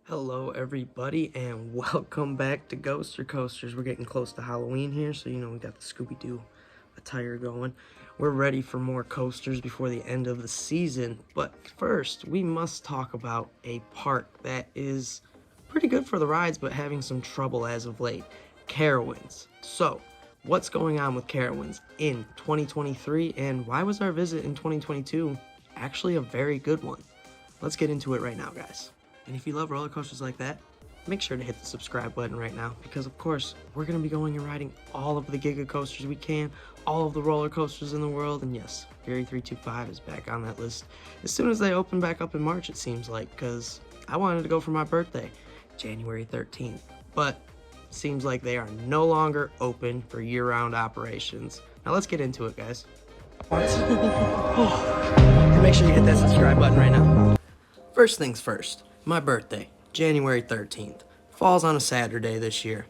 Hello everybody and welcome back to Ghoster Coasters. We're getting close to Halloween here, so we got the Scooby-Doo attire going. We're ready for more coasters before the end of the season, but first we must talk about a park that is pretty good for the rides but having some trouble as of late, Carowinds. So, what's going on with Carowinds in 2023 and why was our visit in 2022 actually a very good one? Let's get into it right now, guys. And if you love roller coasters like that, make sure to hit the subscribe button right now because, of course, we're going to be going and riding all of the Giga coasters we can, all of the roller coasters in the world, and yes, Fury 325 is back on that list as soon as they open back up in March, it seems like, because I wanted to go for my birthday, January 13th, but seems like they are no longer open for year-round operations. Now let's get into it, guys. And make sure you hit that subscribe button right now. First things first. My birthday, January 13th, falls on a Saturday this year.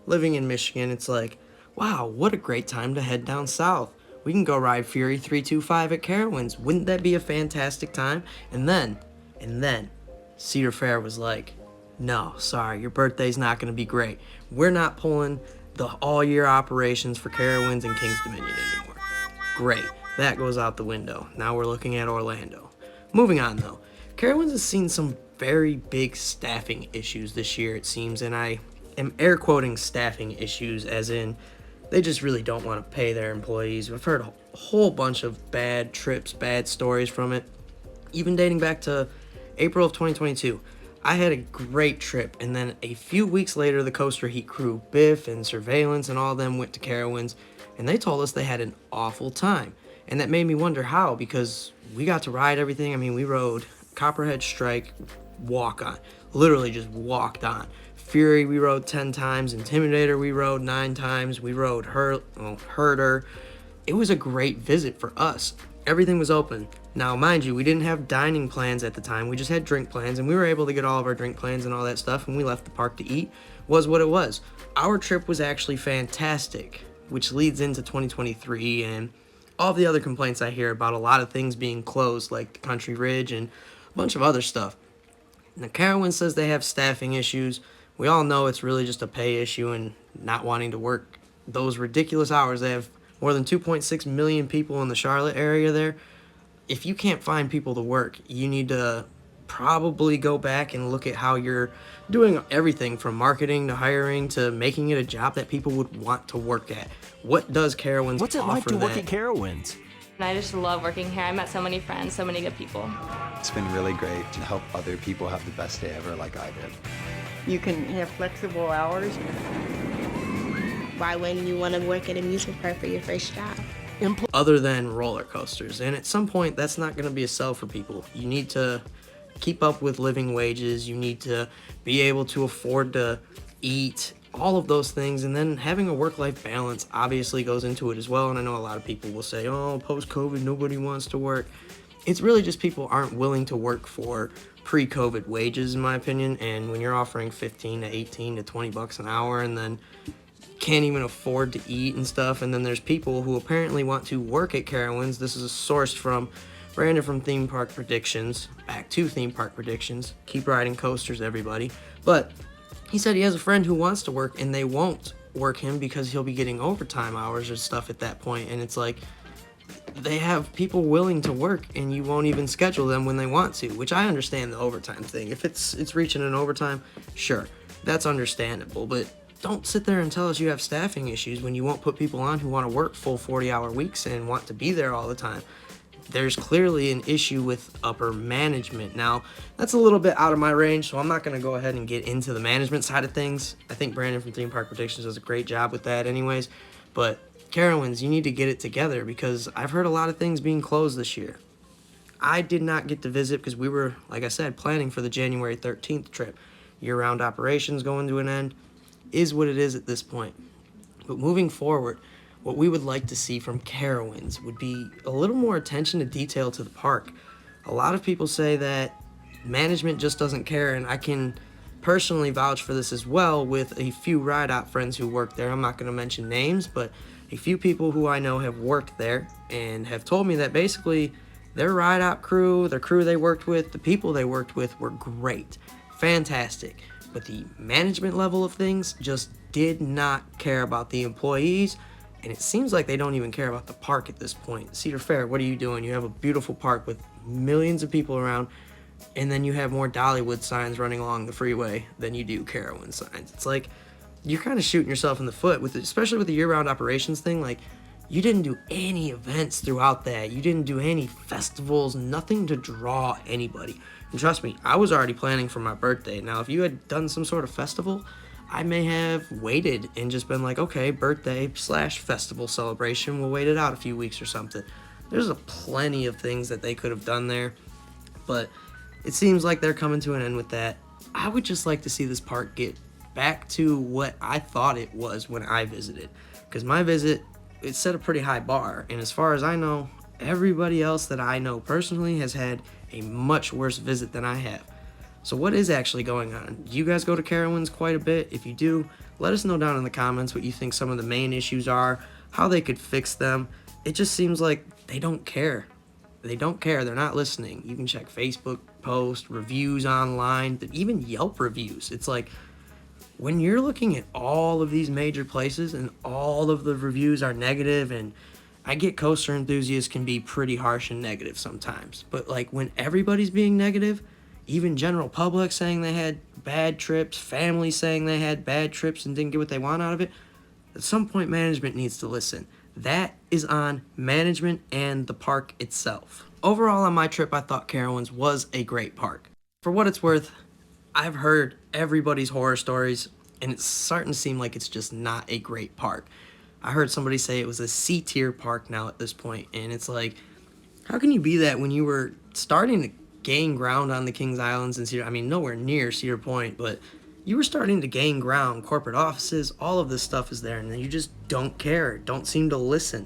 Living in Michigan, it's like, wow, what a great time to head down south. We can go ride Fury 325 at Carowinds. Wouldn't that be a fantastic time? And then, Cedar Fair was like, no, sorry, your birthday's not going to be great. We're not pulling the all-year operations for Carowinds and King's Dominion anymore. Great, that goes out the window. Now we're looking at Orlando. Moving on, though. Carowinds has seen some very big staffing issues this year, it seems, and I am air quoting staffing issues as in they just really don't want to pay their employees. We've heard a whole bunch of bad trips, bad stories from it, even dating back to April of 2022. I had a great trip, and then a few weeks later, the Coaster Heat crew, Biff and Surveillance and all of them went to Carowinds, and they told us they had an awful time. And that made me wonder how, because we got to ride everything. I mean, we rode Copperhead Strike, walk on, literally just walked on. Fury we rode 10 times, Intimidator we rode 9 times, we rode Herder. It was a great visit for us. Everything was open. Now mind you, we didn't have dining plans at the time, we just had drink plans, and we were able to get all of our drink plans and all that stuff, and we left the park to eat. Was what it was. Our trip was actually fantastic, which leads into 2023 and all the other complaints I hear about a lot of things being closed, like the Country Ridge and a bunch of other stuff. Now, Carowinds says they have staffing issues. We all know it's really just a pay issue and not wanting to work those ridiculous hours. They have more than 2.6 million people in the Charlotte area there. If you can't find people to work, you need to probably go back and look at how you're doing everything from marketing to hiring to making it a job that people would want to work at. What does Carowinds offer? What's it like to work at Carowinds? I just love working here. I met so many friends, so many good people. It's been really great to help other people have the best day ever like I did. You can have flexible hours. Why wouldn't you want to work at an amusement park for your first job? Other than roller coasters, and at some point that's not going to be a sell for people. You need to keep up with living wages, you need to be able to afford to eat, all of those things, and then having a work-life balance obviously goes into it as well. And I know a lot of people will say, oh, post-COVID nobody wants to work. It's really just people aren't willing to work for pre-COVID wages, in my opinion. And when you're offering 15 to 18 to 20 bucks an hour and then can't even afford to eat and stuff, and then there's people who apparently want to work at Carowinds. This is sourced from Brandon from Theme Park Predictions. Back to Theme Park Predictions. Keep riding coasters, everybody. But he said he has a friend who wants to work and they won't work him because he'll be getting overtime hours or stuff at that point. And it's like they have people willing to work and you won't even schedule them when they want to, which I understand the overtime thing. If it's reaching an overtime, sure, that's understandable. But don't sit there and tell us you have staffing issues when you won't put people on who want to work full 40-hour weeks and want to be there all the time. There's clearly an issue with upper management. Now, that's a little bit out of my range, so I'm not going to go ahead and get into the management side of things. I think Brandon from Theme Park Predictions does a great job with that anyways. But Carowinds, you need to get it together because I've heard a lot of things being closed this year. I did not get to visit because we were, like I said, planning for the January 13th trip. Year-round operations going to an end is what it is at this point. But moving forward, what we would like to see from Carowinds would be a little more attention to detail to the park. A lot of people say that management just doesn't care, and I can personally vouch for this as well with a few ride-out friends who work there. I'm not going to mention names, but a few people who I know have worked there and have told me that basically their ride-out crew, the crew they worked with, the people they worked with were great. fantastic. But the management level of things just did not care about the employees, and it seems like they don't even care about the park at this point. Cedar Fair, what are you doing? You have a beautiful park with millions of people around, and then you have more Dollywood signs running along the freeway than you do Carowinds signs. It's like you're kind of shooting yourself in the foot with it, especially with the year-round operations thing. Like, you didn't do any events throughout that. You didn't do any festivals, nothing to draw anybody. And trust me, I was already planning for my birthday. Now, if you had done some sort of festival, I may have waited and just been like, okay, birthday / festival celebration, we'll wait it out a few weeks or something. There's a plenty of things that they could have done there, but it seems like they're coming to an end with that. I would just like to see this park get back to what I thought it was when I visited, because my visit, it set a pretty high bar, and as far as I know, everybody else that I know personally has had a much worse visit than I have. So what is actually going on? Do you guys go to Carowinds quite a bit? If you do, let us know down in the comments what you think some of the main issues are, how they could fix them. It just seems like they don't care. They don't care. They're not listening. You can check Facebook posts, reviews online, but even Yelp reviews. It's like, when you're looking at all of these major places and all of the reviews are negative, and I get coaster enthusiasts can be pretty harsh and negative sometimes, but like when everybody's being negative, even general public saying they had bad trips, families saying they had bad trips and didn't get what they want out of it, at some point management needs to listen. That is on management and the park itself. Overall on my trip, I thought Carowinds was a great park. For what it's worth, I've heard everybody's horror stories, and it's starting to seem like it's just not a great park. I heard somebody say it was a C-tier park now at this point, and it's like, how can you be that when you were starting to gain ground on the Kings Islands and Cedar? I mean, nowhere near Cedar Point, but you were starting to gain ground. Corporate offices, all of this stuff is there, and then you just don't care, don't seem to listen.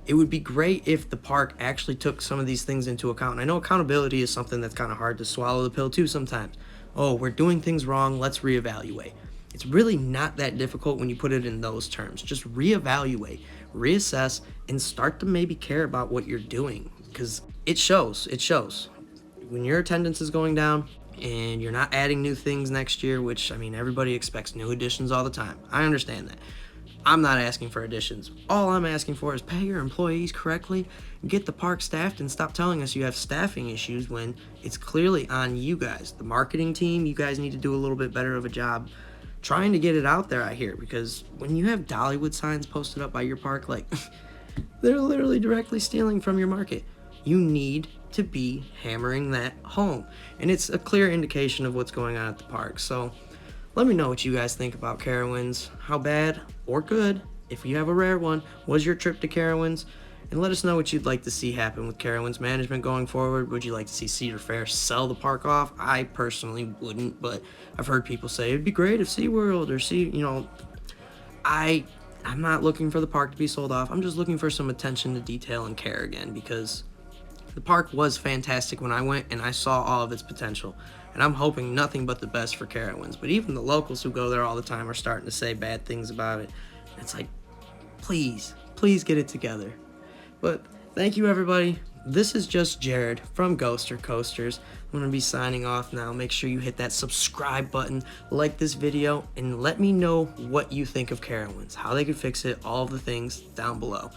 It would be great if the park actually took some of these things into account. And I know accountability is something that's kind of hard to swallow the pill too sometimes. Oh, we're doing things wrong, let's reevaluate. It's really not that difficult when you put it in those terms. Just reevaluate, reassess, and start to maybe care about what you're doing, because it shows. When your attendance is going down and you're not adding new things next year, which, I mean, everybody expects new additions all the time. I understand that. I'm not asking for additions. All I'm asking for is pay your employees correctly, get the park staffed, and stop telling us you have staffing issues when it's clearly on you guys. The marketing team, you guys need to do a little bit better of a job trying to get it out there, I hear, because when you have Dollywood signs posted up by your park, like, they're literally directly stealing from your market. You need to be hammering that home, and it's a clear indication of what's going on at the park. So let me know what you guys think about Carowinds. How bad or good, if you have a rare one, was your trip to Carowinds? And let us know what you'd like to see happen with Carowinds management going forward. Would you like to see Cedar Fair sell the park off? I personally wouldn't, but I've heard people say it'd be great if SeaWorld or I'm not looking for the park to be sold off. I'm just looking for some attention to detail and care again, because the park was fantastic when I went and I saw all of its potential. And I'm hoping nothing but the best for Carowinds. But even the locals who go there all the time are starting to say bad things about it. It's like, please get it together. But thank you, everybody. This is just Jared from Ghoster Coasters. I'm going to be signing off now. Make sure you hit that subscribe button, like this video, and let me know what you think of Carowinds, how they could fix it, all of the things down below.